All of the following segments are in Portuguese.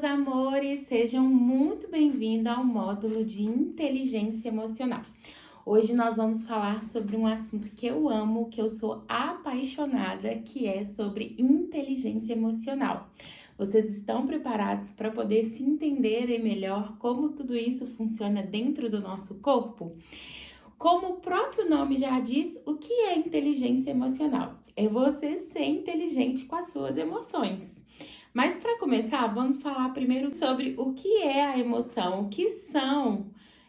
meus amores, sejam muito bem-vindos ao módulo de inteligência emocional. Hoje nós vamos falar sobre um assunto que eu amo, que eu sou apaixonada, que é sobre inteligência emocional. Vocês estão preparados para poder se entenderem melhor como tudo isso funciona dentro do nosso corpo? Como o próprio nome já diz, o que é inteligência emocional? É você ser inteligente com as suas emoções. Mas para começar, vamos falar primeiro sobre o que é a emoção, o que são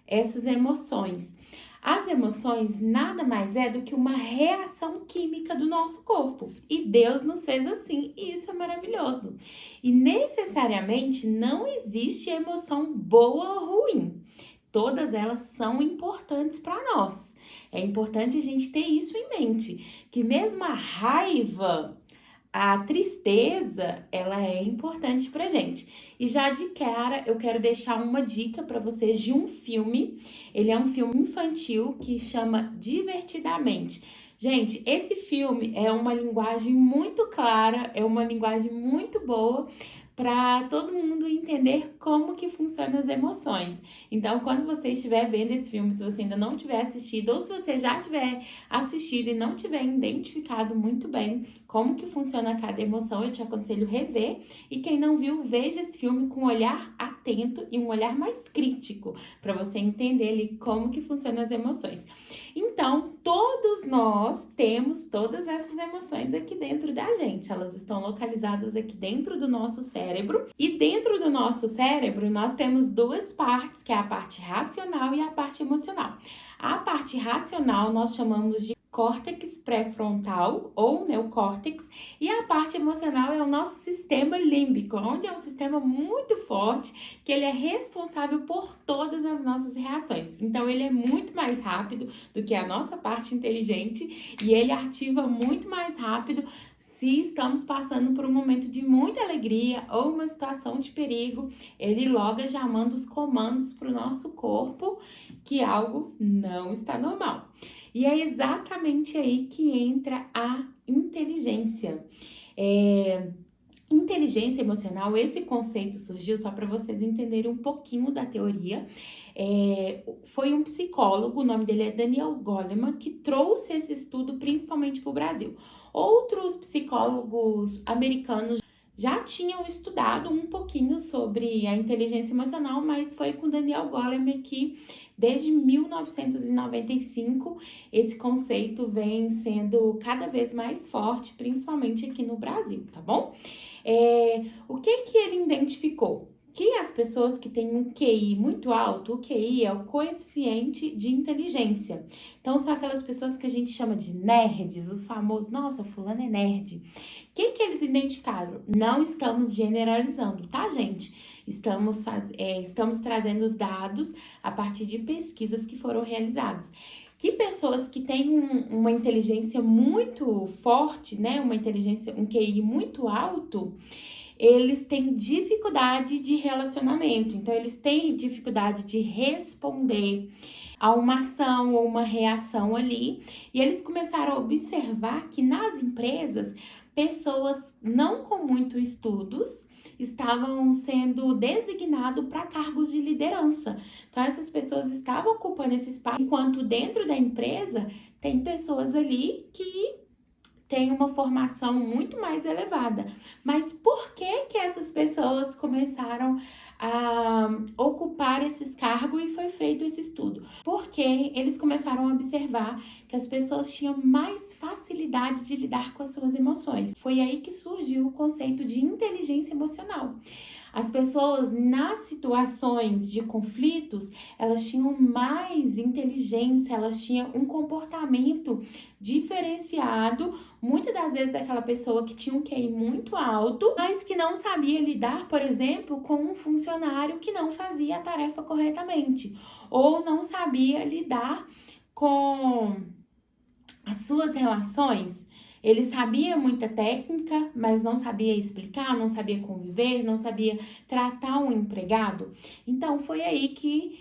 essas emoções. As emoções nada mais é do que uma reação química do nosso corpo. E Deus nos fez assim, e isso é maravilhoso. E necessariamente não existe emoção boa ou ruim. Todas elas são importantes para nós. É importante a gente ter isso em mente, que mesmo a raiva, a tristeza, ela é importante pra gente. E já de cara, eu quero deixar uma dica para vocês de um filme. Ele é um filme infantil que chama Divertidamente. Gente, esse filme é uma linguagem muito clara, é uma linguagem muito boa para todo mundo entender como que funcionam as emoções. Então, quando você estiver vendo esse filme, se você ainda não tiver assistido, ou se você já tiver assistido e não tiver identificado muito bem como que funciona cada emoção, eu te aconselho rever. E quem não viu, veja esse filme com um olhar atento e um olhar mais crítico, para você entender ali como que funcionam as emoções. Então, todos nós temos todas essas emoções aqui dentro da gente. Elas estão localizadas aqui dentro do nosso cérebro. E dentro do nosso cérebro, nós temos duas partes, que é a parte racional e a parte emocional. A parte racional nós chamamos de córtex pré-frontal ou neocórtex, e a parte emocional é o nosso sistema límbico, onde é um sistema muito forte, que ele é responsável por todas as nossas reações. Então ele é muito mais rápido do que a nossa parte inteligente e ele ativa muito mais rápido se estamos passando por um momento de muita alegria ou uma situação de perigo. Ele logo já manda os comandos para o nosso corpo que algo não está normal. E é exatamente aí que entra a inteligência. Inteligência emocional, esse conceito surgiu só para vocês entenderem um pouquinho da teoria. Foi um psicólogo, o nome dele é Daniel Goleman, que trouxe esse estudo principalmente para o Brasil. Outros psicólogos americanos já tinham estudado um pouquinho sobre a inteligência emocional, mas foi com Daniel Goleman que, desde 1995, esse conceito vem sendo cada vez mais forte, principalmente aqui no Brasil, tá bom? O que ele identificou? Que as pessoas que têm um QI muito alto, o QI é o coeficiente de inteligência. Então, são aquelas pessoas que a gente chama de nerds, os famosos, nossa, fulano é nerd. O que eles identificaram? Não estamos generalizando, tá, gente? Estamos trazendo os dados a partir de pesquisas que foram realizadas. Que pessoas que têm uma inteligência muito forte, né? Um QI muito alto, eles têm dificuldade de relacionamento. Então, eles têm dificuldade de responder a uma ação ou uma reação ali. E eles começaram a observar que nas empresas, pessoas não com muito estudos estavam sendo designados para cargos de liderança. Então, essas pessoas estavam ocupando esse espaço, enquanto dentro da empresa tem pessoas ali que têm uma formação muito mais elevada. Mas por que essas pessoas começaram a ocupar esses cargos e foi feito esse estudo? Porque eles começaram a observar que as pessoas tinham mais facilidade de lidar com as suas emoções. Foi aí que surgiu o conceito de inteligência emocional. As pessoas, nas situações de conflitos, elas tinham mais inteligência, elas tinham um comportamento diferenciado, muitas das vezes daquela pessoa que tinha um QI muito alto, mas que não sabia lidar, por exemplo, com um funcionário que não fazia a tarefa corretamente, ou não sabia lidar com as suas relações. Ele sabia muita técnica, mas não sabia explicar, não sabia conviver, não sabia tratar um empregado. Então, foi aí que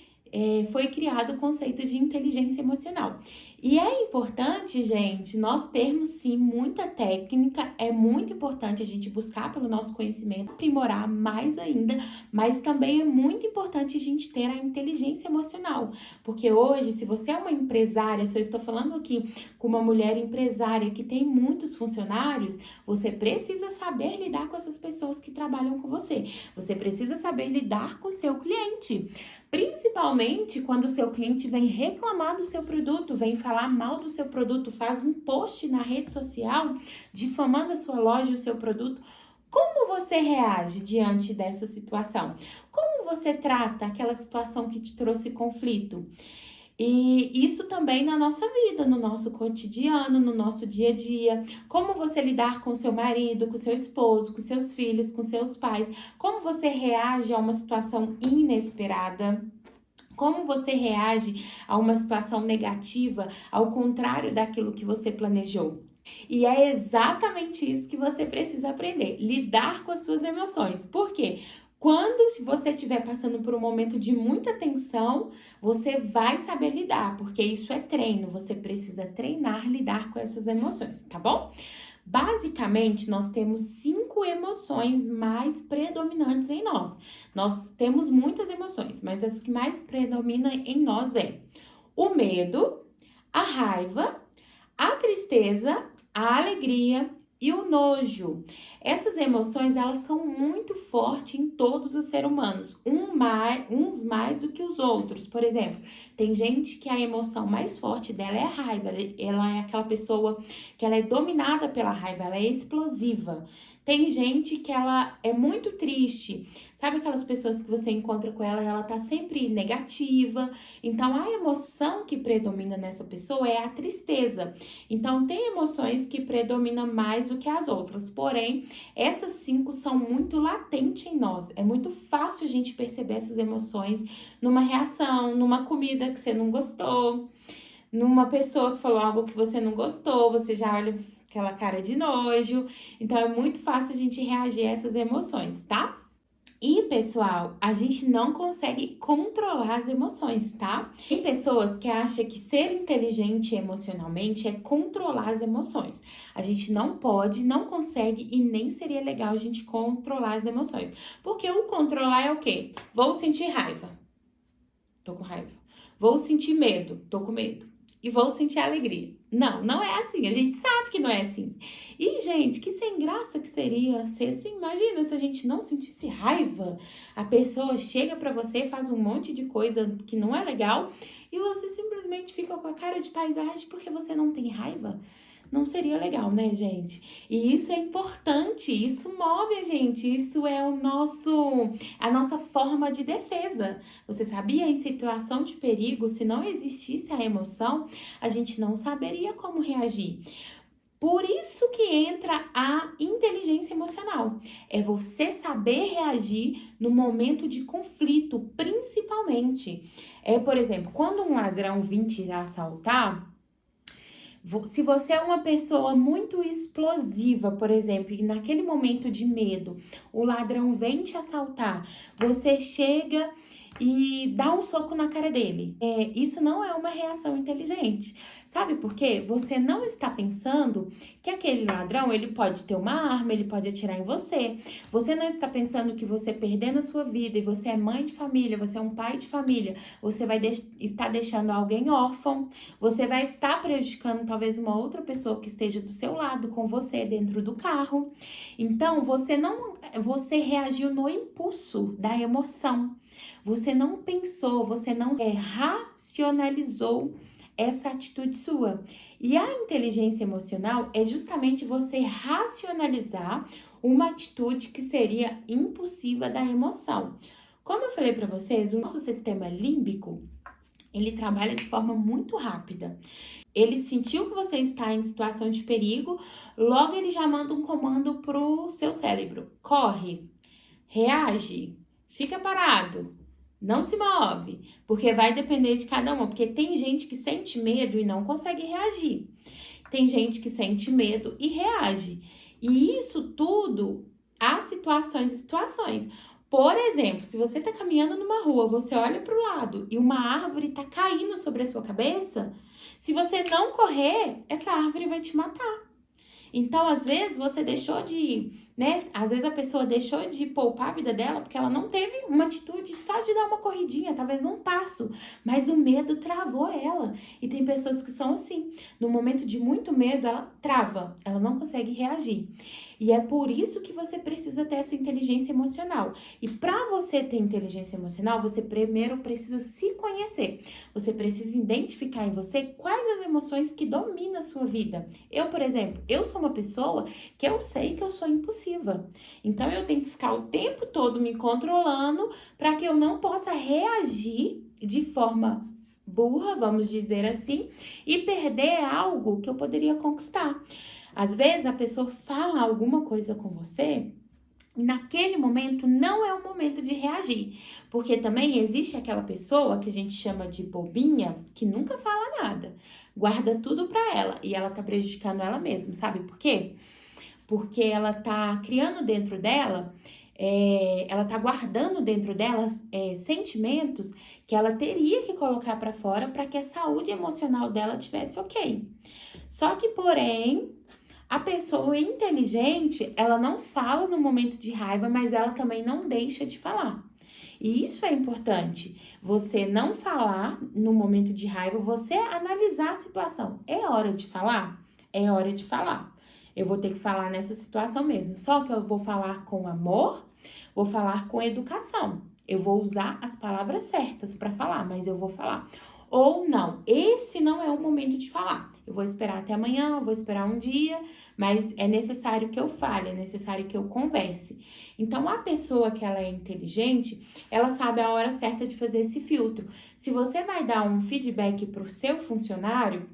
foi criado o conceito de inteligência emocional. E é importante, gente, nós termos sim muita técnica, é muito importante a gente buscar pelo nosso conhecimento, aprimorar mais ainda, mas também é muito importante a gente ter a inteligência emocional, porque hoje, se você é uma empresária, se eu estou falando aqui com uma mulher empresária que tem muitos funcionários, você precisa saber lidar com essas pessoas que trabalham com você, você precisa saber lidar com o seu cliente. Principalmente quando o seu cliente vem reclamar do seu produto, vem falar mal do seu produto, faz um post na rede social difamando a sua loja e o seu produto. Como você reage diante dessa situação? Como você trata aquela situação que te trouxe conflito? E isso também na nossa vida, no nosso cotidiano, no nosso dia a dia. Como você lidar com seu marido, com seu esposo, com seus filhos, com seus pais. Como você reage a uma situação inesperada. Como você reage a uma situação negativa, ao contrário daquilo que você planejou. E é exatamente isso que você precisa aprender, lidar com as suas emoções. Por quê? Quando você estiver passando por um momento de muita tensão, você vai saber lidar, porque isso é treino. Você precisa treinar, lidar com essas emoções, tá bom? Basicamente, nós temos 5 emoções mais predominantes em nós. Nós temos muitas emoções, mas as que mais predominam em nós é o medo, a raiva, a tristeza, a alegria e o nojo. Essas emoções, elas são muito fortes em todos os seres humanos, uns mais do que os outros. Por exemplo, tem gente que a emoção mais forte dela é a raiva, ela é aquela pessoa que ela é dominada pela raiva, ela é explosiva. Tem gente que ela é muito triste. Sabe aquelas pessoas que você encontra com ela e ela tá sempre negativa? Então, a emoção que predomina nessa pessoa é a tristeza. Então, tem emoções que predominam mais do que as outras. Porém, essas 5 são muito latentes em nós. É muito fácil a gente perceber essas emoções numa reação, numa comida que você não gostou, numa pessoa que falou algo que você não gostou, você já olha aquela cara de nojo. Então, é muito fácil a gente reagir a essas emoções, tá? E, pessoal, a gente não consegue controlar as emoções, tá? Tem pessoas que acham que ser inteligente emocionalmente é controlar as emoções. A gente não pode, não consegue e nem seria legal a gente controlar as emoções. Porque o controlar é o quê? Vou sentir raiva. Tô com raiva. Vou sentir medo. Tô com medo. E vou sentir alegria. Não, não é assim. A gente sabe que não é assim. E, gente, que sem graça que seria ser assim. Imagina se a gente não sentisse raiva. A pessoa chega pra você, faz um monte de coisa que não é legal e você simplesmente fica com a cara de paisagem porque você não tem raiva. Não seria legal, né, gente? E isso é importante, isso move a gente, isso é a nossa forma de defesa. Você sabia? Em situação de perigo, se não existisse a emoção, a gente não saberia como reagir. Por isso que entra a inteligência emocional. É você saber reagir no momento de conflito, principalmente. Por exemplo, quando um ladrão vir te assaltar, se você é uma pessoa muito explosiva, por exemplo, e naquele momento de medo, o ladrão vem te assaltar, você chega e dá um soco na cara dele. Isso não é uma reação inteligente. Sabe por quê? Você não está pensando que aquele ladrão, ele pode ter uma arma, ele pode atirar em você. Você não está pensando que você perdendo a sua vida e você é mãe de família, você é um pai de família, você vai estar deixando alguém órfão, você vai estar prejudicando talvez uma outra pessoa que esteja do seu lado, com você dentro do carro. Então, você reagiu no impulso da emoção. Você não pensou, você não racionalizou essa atitude sua. E a inteligência emocional é justamente você racionalizar uma atitude que seria impulsiva da emoção. Como eu falei para vocês, o nosso sistema límbico, ele trabalha de forma muito rápida. Ele sentiu que você está em situação de perigo, logo ele já manda um comando pro seu cérebro. Corre, reage, fica parado. Não se move, porque vai depender de cada uma. Porque tem gente que sente medo e não consegue reagir. Tem gente que sente medo e reage. E isso tudo, há situações e situações. Por exemplo, se você tá caminhando numa rua, você olha pro lado e uma árvore tá caindo sobre a sua cabeça, Se você não correr, essa árvore vai te matar. Então, às vezes, você deixou de, né? Às vezes a pessoa deixou de poupar a vida dela porque ela não teve uma atitude só de dar uma corridinha, talvez um passo, mas o medo travou ela. E tem pessoas que são assim, no momento de muito medo, ela trava, ela não consegue reagir. E é por isso que você precisa ter essa inteligência emocional. E para você ter inteligência emocional, você primeiro precisa se conhecer. Você precisa identificar em você quais as emoções que dominam a sua vida. Eu, por exemplo, eu sou uma pessoa que eu sei que eu sou impulsiva. Então, eu tenho que ficar o tempo todo me controlando para que eu não possa reagir de forma burra, vamos dizer assim, e perder algo que eu poderia conquistar. Às vezes, a pessoa fala alguma coisa com você e naquele momento não é o momento de reagir, porque também existe aquela pessoa que a gente chama de bobinha, que nunca fala nada, guarda tudo pra ela e ela tá prejudicando ela mesma, sabe por quê? Porque ela tá criando dentro dela, ela tá guardando dentro dela sentimentos que ela teria que colocar pra fora para que a saúde emocional dela tivesse ok. Só que, porém, a pessoa inteligente, ela não fala no momento de raiva, mas ela também não deixa de falar. E isso é importante. Você não falar no momento de raiva, você analisar a situação. É hora de falar? É hora de falar. Eu vou ter que falar nessa situação mesmo. Só que eu vou falar com amor, vou falar com educação. Eu vou usar as palavras certas para falar, mas eu vou falar. Ou não, esse não é o momento de falar. Eu vou esperar até amanhã, vou esperar um dia, mas é necessário que eu fale, é necessário que eu converse. Então, a pessoa que ela é inteligente, ela sabe a hora certa de fazer esse filtro. Se você vai dar um feedback para o seu funcionário,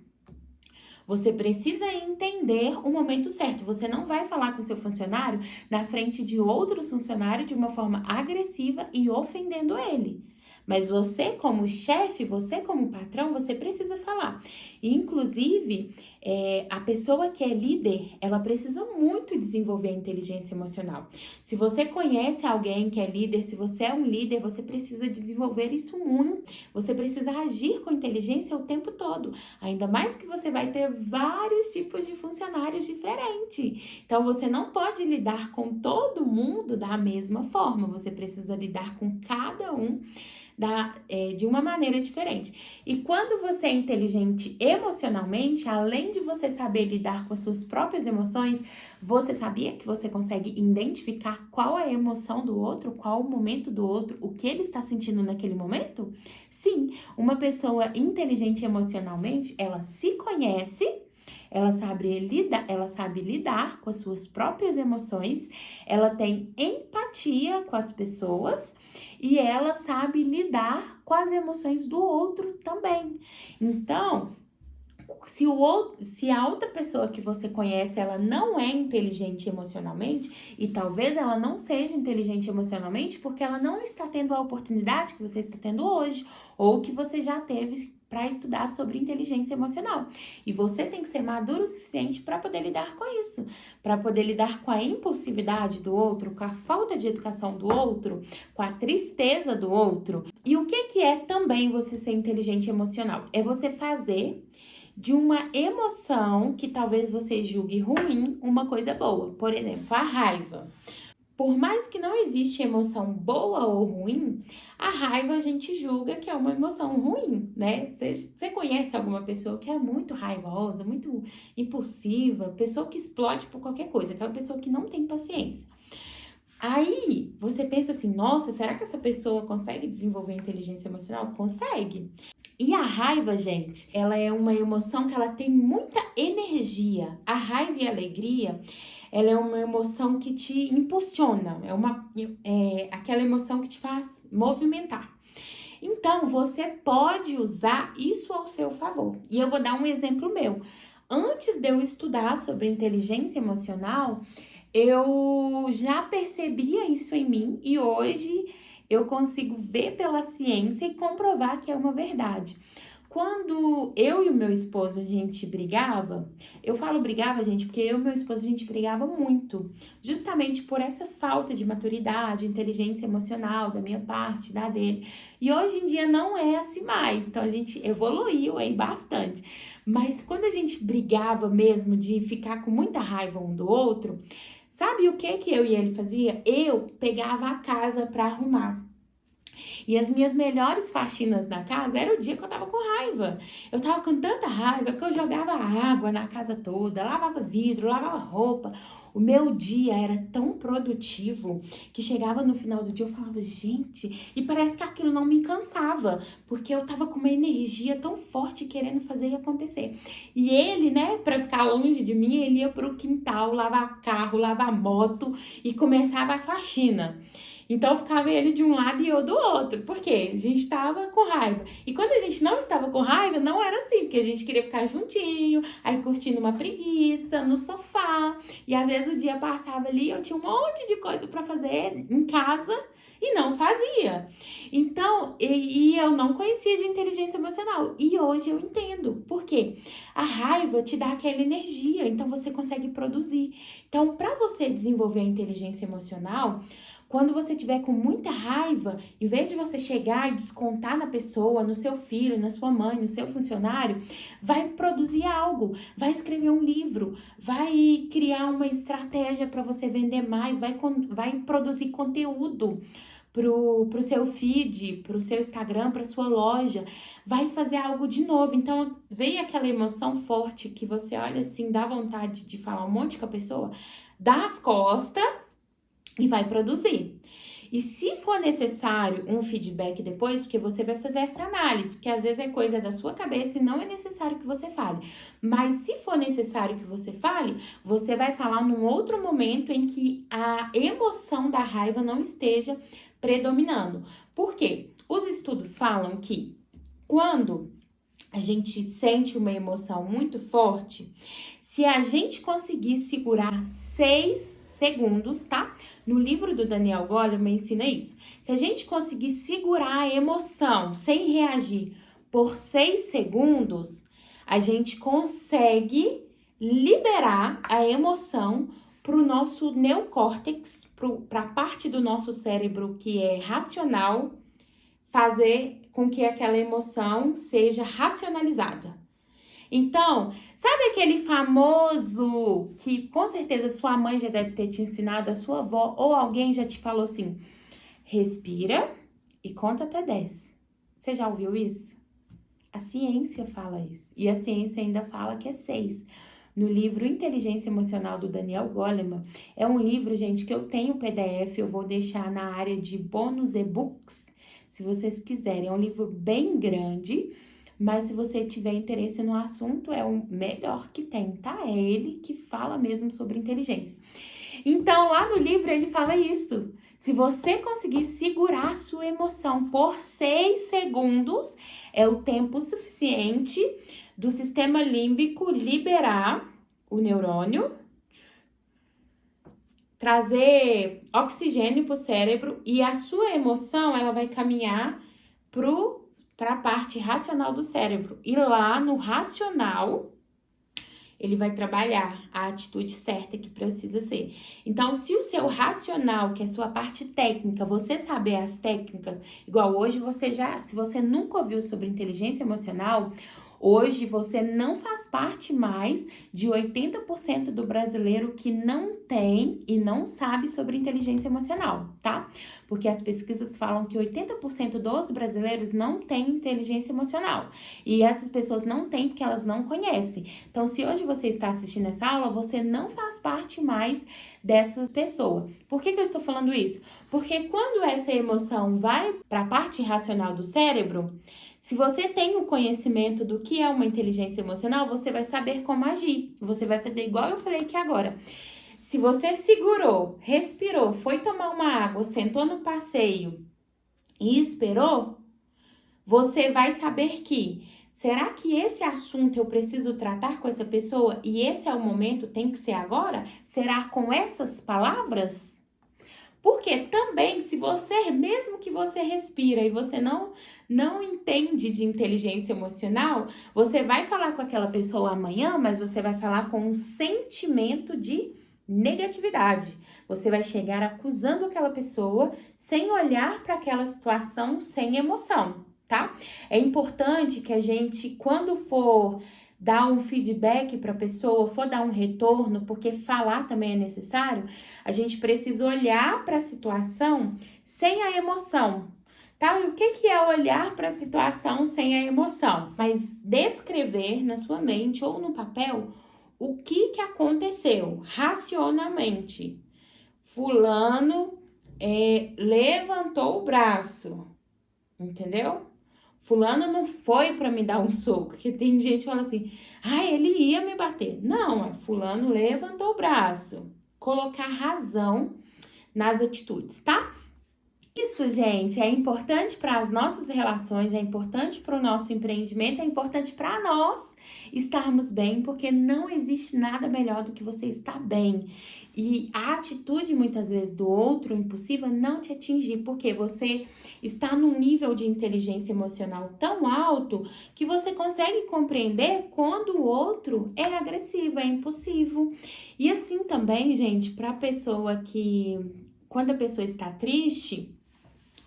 você precisa entender o momento certo. Você não vai falar com o seu funcionário na frente de outros funcionários de uma forma agressiva e ofendendo ele. Mas você, como chefe, você, como patrão, você precisa falar. E, inclusive, a pessoa que é líder, ela precisa muito desenvolver a inteligência emocional. Se você conhece alguém que é líder, se você é um líder, você precisa desenvolver isso muito. Você precisa agir com inteligência o tempo todo. Ainda mais que você vai ter vários tipos de funcionários diferentes. Então, você não pode lidar com todo mundo da mesma forma. Você precisa lidar com cada um de uma maneira diferente. E quando você é inteligente emocionalmente, além de você saber lidar com as suas próprias emoções, você sabia que você consegue identificar qual é a emoção do outro, qual o momento do outro, o que ele está sentindo naquele momento? Sim, uma pessoa inteligente emocionalmente, ela se conhece, ela sabe lidar com as suas próprias emoções, ela tem empatia com as pessoas e ela sabe lidar com as emoções do outro também. Então, se a outra pessoa que você conhece, ela não é inteligente emocionalmente, e talvez ela não seja inteligente emocionalmente porque ela não está tendo a oportunidade que você está tendo hoje, ou que você já teve para estudar sobre inteligência emocional. E você tem que ser maduro o suficiente para poder lidar com isso, para poder lidar com a impulsividade do outro, com a falta de educação do outro, com a tristeza do outro. E o que é também você ser inteligente emocional? É você fazer de uma emoção que talvez você julgue ruim, uma coisa boa. Por exemplo, a raiva. Por mais que não existe emoção boa ou ruim, a raiva a gente julga que é uma emoção ruim, né? Você conhece alguma pessoa que é muito raivosa, muito impulsiva, pessoa que explode por qualquer coisa, aquela pessoa que não tem paciência. Aí, você pensa assim, nossa, será que essa pessoa consegue desenvolver inteligência emocional? Consegue. E a raiva, gente, ela é uma emoção que ela tem muita energia. A raiva e a alegria, ela é uma emoção que te impulsiona, aquela emoção que te faz movimentar. Então, você pode usar isso ao seu favor. E eu vou dar um exemplo meu. Antes de eu estudar sobre inteligência emocional, eu já percebia isso em mim e hoje eu consigo ver pela ciência e comprovar que é uma verdade. Quando eu e o meu esposo, a gente brigava, eu falo brigava, gente, porque eu e meu esposo, a gente brigava muito, justamente por essa falta de maturidade, inteligência emocional da minha parte, da dele. E hoje em dia não é assim mais, então a gente evoluiu aí bastante. Mas quando a gente brigava mesmo de ficar com muita raiva um do outro, sabe o que eu e ele fazia? Eu pegava a casa pra arrumar. E as minhas melhores faxinas na casa era o dia que eu tava com raiva. Eu tava com tanta raiva que eu jogava água na casa toda, lavava vidro, lavava roupa. O meu dia era tão produtivo que chegava no final do dia eu falava, gente, e parece que aquilo não me cansava, porque eu tava com uma energia tão forte querendo fazer e acontecer. E ele, né, pra ficar longe de mim, ele ia pro quintal lavar carro, lavar moto e começava a faxina. Então ficava ele de um lado e eu do outro, porque a gente estava com raiva. E quando a gente não estava com raiva, não era assim, porque a gente queria ficar juntinho, aí curtindo uma preguiça no sofá. E às vezes o dia passava ali, eu tinha um monte de coisa para fazer em casa e não fazia. Então, eu não conhecia de inteligência emocional. E hoje eu entendo. Por quê? A raiva te dá aquela energia, então você consegue produzir. Então, para você desenvolver a inteligência emocional, quando você tiver com muita raiva, em vez de você chegar e descontar na pessoa, no seu filho, na sua mãe, no seu funcionário, vai produzir algo, vai escrever um livro, vai criar uma estratégia para você vender mais, vai produzir conteúdo pro seu feed, pro seu Instagram, pra sua loja, vai fazer algo de novo. Então, veio aquela emoção forte que você olha assim, dá vontade de falar um monte com a pessoa, dá as costas e vai produzir. E se for necessário um feedback depois, porque você vai fazer essa análise, porque às vezes é coisa da sua cabeça e não é necessário que você fale. Mas se for necessário que você fale, você vai falar num outro momento em que a emoção da raiva não esteja predominando. Por quê? Os estudos falam que quando a gente sente uma emoção muito forte, se a gente conseguir segurar 6 segundos, tá? No livro do Daniel Goleman ensina isso. Se a gente conseguir segurar a emoção sem reagir por 6 segundos, a gente consegue liberar a emoção para o nosso neocórtex, para a parte do nosso cérebro que é racional, fazer com que aquela emoção seja racionalizada. Então, sabe aquele famoso que com certeza sua mãe já deve ter te ensinado, a sua avó ou alguém já te falou assim: respira e conta até 10. Você já ouviu isso? A ciência fala isso. E a ciência ainda fala que é 6. No livro Inteligência Emocional do Daniel Goleman, é um livro, gente, que eu tenho PDF, eu vou deixar na área de bônus e-books, se vocês quiserem. É um livro bem grande, mas se você tiver interesse no assunto, é o melhor que tem, tá? É ele que fala mesmo sobre inteligência. Então, lá no livro, ele fala isso. Se você conseguir segurar a sua emoção por 6 segundos, é o tempo suficiente do sistema límbico liberar o neurônio, trazer oxigênio para o cérebro e a sua emoção, ela vai caminhar para a parte racional do cérebro. E lá no racional, ele vai trabalhar a atitude certa que precisa ser. Então, se o seu racional, que é a sua parte técnica, você saber as técnicas, igual hoje se você nunca ouviu sobre inteligência emocional, hoje você não faz parte mais de 80% do brasileiro que não tem e não sabe sobre inteligência emocional, tá? Porque as pesquisas falam que 80% dos brasileiros não têm inteligência emocional. E essas pessoas não têm porque elas não conhecem. Então, se hoje você está assistindo essa aula, você não faz parte mais dessas pessoas. Por que eu estou falando isso? Porque quando essa emoção vai para a parte racional do cérebro, se você tem o conhecimento do que é uma inteligência emocional, você vai saber como agir. Você vai fazer igual eu falei aqui agora. Se você segurou, respirou, foi tomar uma água, sentou no passeio e esperou, você vai saber que, será que esse assunto eu preciso tratar com essa pessoa e esse é o momento, tem que ser agora? Será com essas palavras? Porque também, se você, mesmo que você respira e você não entende de inteligência emocional, você vai falar com aquela pessoa amanhã, mas você vai falar com um sentimento de negatividade. Você vai chegar acusando aquela pessoa sem olhar para aquela situação, sem emoção, tá? É importante que a gente, quando for dar um feedback para a pessoa, for dar um retorno, porque falar também é necessário, a gente precisa olhar para a situação sem a emoção, tá? E o que é olhar para a situação sem a emoção? Mas descrever na sua mente ou no papel o que aconteceu racionalmente. Fulano levantou o braço, entendeu? Fulano não foi pra me dar um soco, que tem gente que fala assim, ele ia me bater. Não, fulano levantou o braço. Colocar razão nas atitudes, tá? Isso, gente, é importante para as nossas relações, é importante para o nosso empreendimento, é importante para nós estarmos bem, porque não existe nada melhor do que você estar bem. E a atitude, muitas vezes, do outro impossível não te atingir, porque você está num nível de inteligência emocional tão alto que você consegue compreender quando o outro é agressivo, é impulsivo. E assim também, gente, para a pessoa que, quando a pessoa está triste,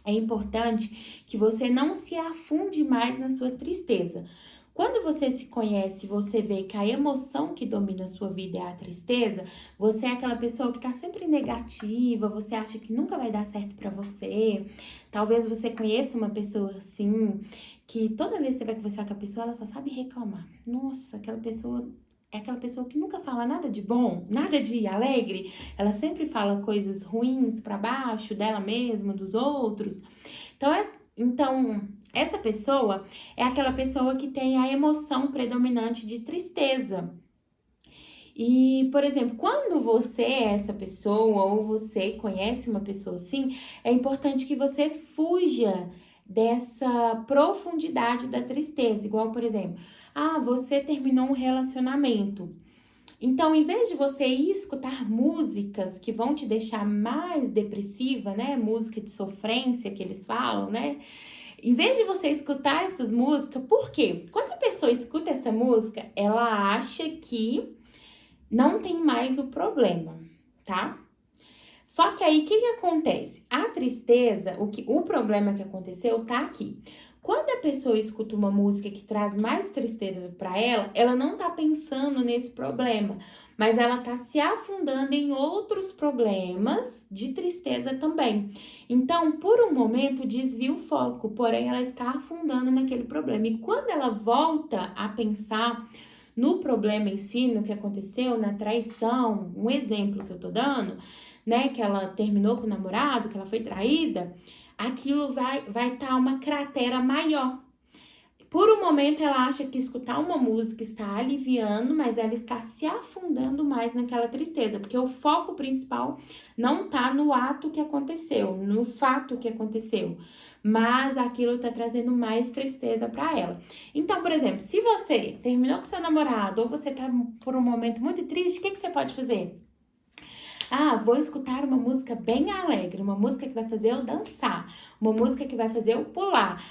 é importante que você não se afunde mais na sua tristeza. Quando você se conhece, você vê que a emoção que domina a sua vida é a tristeza, você é aquela pessoa que tá sempre negativa, você acha que nunca vai dar certo pra você. Talvez você conheça uma pessoa assim, que toda vez que você vai conversar com a pessoa, ela só sabe reclamar. Nossa, aquela pessoa é aquela pessoa que nunca fala nada de bom, nada de alegre. Ela sempre fala coisas ruins pra baixo dela mesma, dos outros. Então, essa pessoa é aquela pessoa que tem a emoção predominante de tristeza. E, por exemplo, quando você é essa pessoa ou você conhece uma pessoa assim, é importante que você fuja dessa profundidade da tristeza. Igual, por exemplo, você terminou um relacionamento. Então, em vez de você ir escutar músicas que vão te deixar mais depressiva, né? Música de sofrência que eles falam, né? Em vez de você escutar essas músicas, por quê? Quando a pessoa escuta essa música, ela acha que não tem mais o problema, tá? Só que aí, o que acontece? A tristeza, o problema que aconteceu tá aqui. Quando a pessoa escuta uma música que traz mais tristeza para ela não tá pensando nesse problema, mas ela tá se afundando em outros problemas de tristeza também. Então, por um momento, desvia o foco, porém ela está afundando naquele problema. E quando ela volta a pensar no problema em si, no que aconteceu, na traição, um exemplo que eu tô dando, né, que ela terminou com o namorado, que ela foi traída, aquilo vai tá uma cratera maior. Por um momento ela acha que escutar uma música está aliviando, mas ela está se afundando mais naquela tristeza, porque o foco principal não tá no ato que aconteceu, no fato que aconteceu, mas aquilo tá trazendo mais tristeza para ela. Então, por exemplo, se você terminou com seu namorado ou você tá por um momento muito triste, o que você pode fazer? Vou escutar uma música bem alegre, uma música que vai fazer eu dançar, uma música que vai fazer eu pular.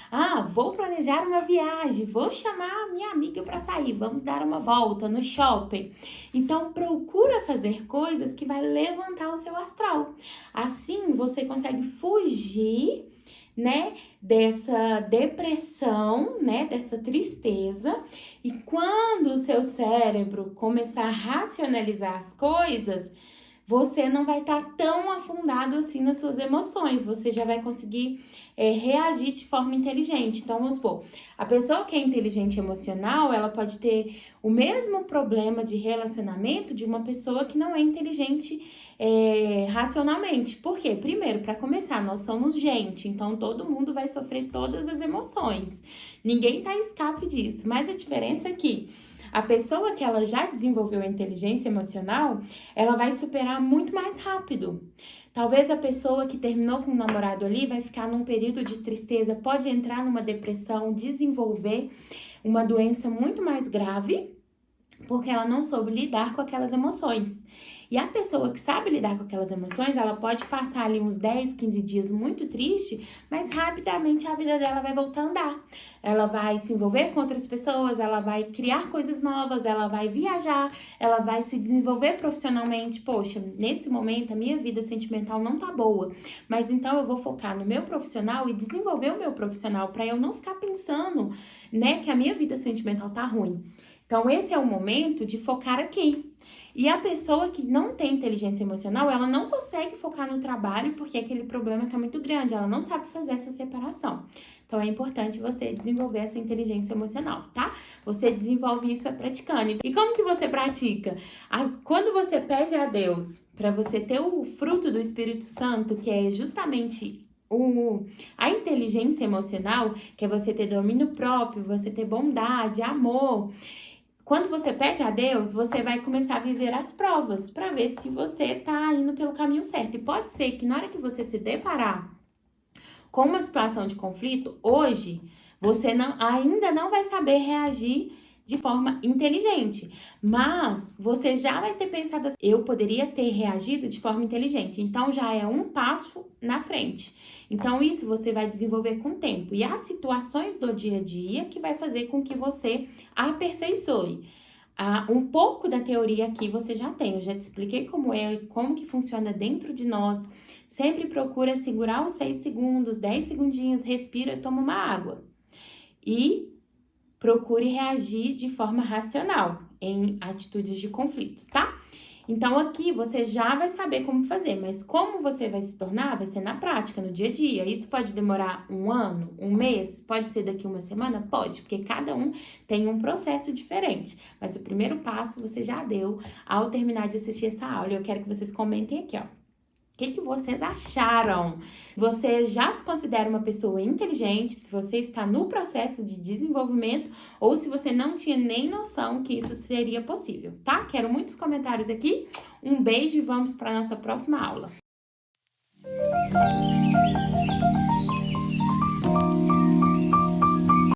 Vou planejar uma viagem, vou chamar minha amiga para sair, vamos dar uma volta no shopping. Então, procura fazer coisas que vai levantar o seu astral. Assim, você consegue fugir, né, dessa depressão, né, dessa tristeza. E quando o seu cérebro começar a racionalizar as coisas, você não vai estar tão afundado assim nas suas emoções, você já vai conseguir reagir de forma inteligente. Então, vamos supor, a pessoa que é inteligente emocional, ela pode ter o mesmo problema de relacionamento de uma pessoa que não é inteligente racionalmente. Por quê? Primeiro, para começar, nós somos gente, então todo mundo vai sofrer todas as emoções. Ninguém tá escape disso, mas a diferença é que a pessoa que ela já desenvolveu a inteligência emocional, ela vai superar muito mais rápido. Talvez a pessoa que terminou com o namorado ali vai ficar num período de tristeza, pode entrar numa depressão, desenvolver uma doença muito mais grave, porque ela não soube lidar com aquelas emoções. E a pessoa que sabe lidar com aquelas emoções, ela pode passar ali uns 10, 15 dias muito triste, mas rapidamente a vida dela vai voltar a andar. Ela vai se envolver com outras pessoas, ela vai criar coisas novas, ela vai viajar, ela vai se desenvolver profissionalmente. Poxa, nesse momento a minha vida sentimental não tá boa, mas então eu vou focar no meu profissional e desenvolver o meu profissional para eu não ficar pensando, né, que a minha vida sentimental tá ruim. Então esse é o momento de focar aqui. E a pessoa que não tem inteligência emocional, ela não consegue focar no trabalho porque aquele problema tá muito grande, ela não sabe fazer essa separação. Então é importante você desenvolver essa inteligência emocional, tá? Você desenvolve isso praticando. E como que você pratica? Quando você pede a Deus para você ter o fruto do Espírito Santo, que é justamente a inteligência emocional, que é você ter domínio próprio, você ter bondade, amor. Quando você pede a Deus, você vai começar a viver as provas para ver se você tá indo pelo caminho certo. E pode ser que na hora que você se deparar com uma situação de conflito, hoje, você ainda não vai saber reagir de forma inteligente, mas você já vai ter pensado assim, eu poderia ter reagido de forma inteligente, então já é um passo na frente. Então isso você vai desenvolver com o tempo e as situações do dia a dia que vai fazer com que você aperfeiçoe. Um pouco da teoria aqui você já tem, eu já te expliquei como é, como que funciona dentro de nós. Sempre procura segurar os 6 segundos, 10 segundinhos, respira, toma uma água. E procure reagir de forma racional em atitudes de conflitos, tá? Então aqui você já vai saber como fazer, mas como você vai se tornar, vai ser na prática, no dia a dia. Isso pode demorar um ano, um mês, pode ser daqui uma semana? Pode, porque cada um tem um processo diferente. Mas o primeiro passo você já deu ao terminar de assistir essa aula. Eu quero que vocês comentem aqui, ó. O que vocês acharam? Você já se considera uma pessoa inteligente? Se você está no processo de desenvolvimento ou se você não tinha nem noção que isso seria possível, tá? Quero muitos comentários aqui. Um beijo e vamos para a nossa próxima aula.